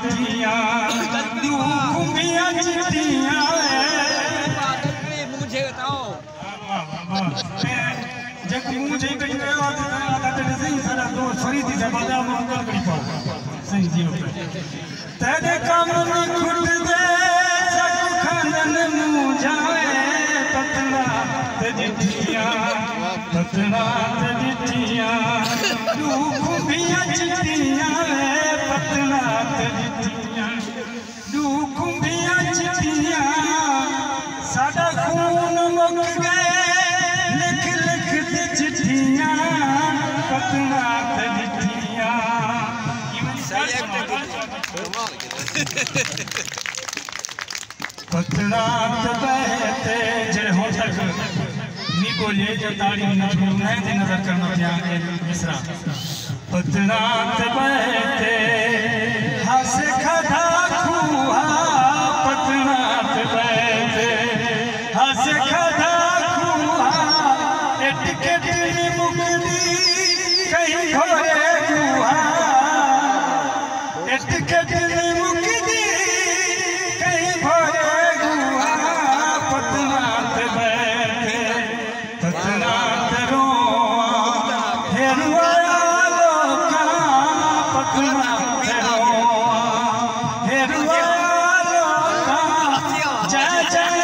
चिट्ठियां घूमिया चिट्ठियां मुझे बताओ जब मुझे कहीं आदत नहीं सारा दोस्त फरीदी से बाजार में अंदर करी पाओ सही जी तेरे काम में खुद दे सब खानन मुझाए पतना ते चिट्ठियां घूमिया चिट्ठियां पतना ते घूमिया चिट्ठियां साडा खून मुक गए लिख लिख दी चिट्ठियां पतना ते चिट्ठियां पतना ते बहते जे हो तक नी बोले जो ताड़ी न छूने दी नजर करना त्यागे मिसरा पतना ते बहते हंस खड़ा खुआ पतना ते बहते हंस खड़ा खुआ टिकट नी मुकदी कहीं भरे गुआ टिकट नी मुकदी कहीं भरे गुआ पतना ते बहते पतना ते रोआ हेरुआ लोका पतना ते रोआ हेरुआ लोका जय जय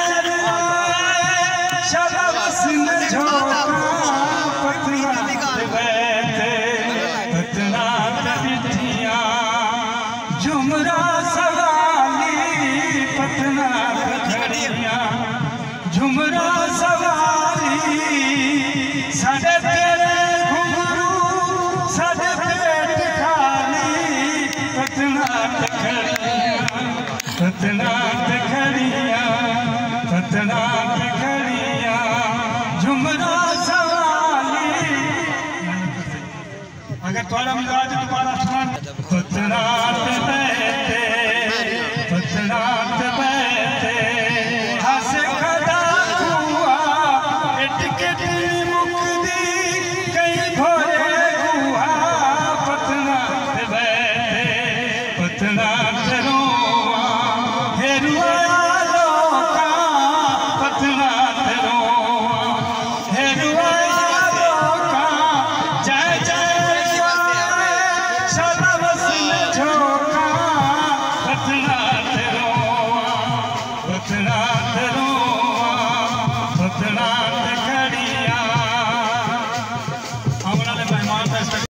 शबस न झोंका पतना ते बहते पतना ते चिट्ठियां झुमरा सवाली पतना ते खड़ियां झुमरा सवाली साडे तेरे घुंघरू साडे पेट खाली पतना ते खड़ियां पतना ते खड़ियां पतना ते खड़ियां झुमरा सवाली अगर थोड़ा मिजाज दोबारा सुना पतना ते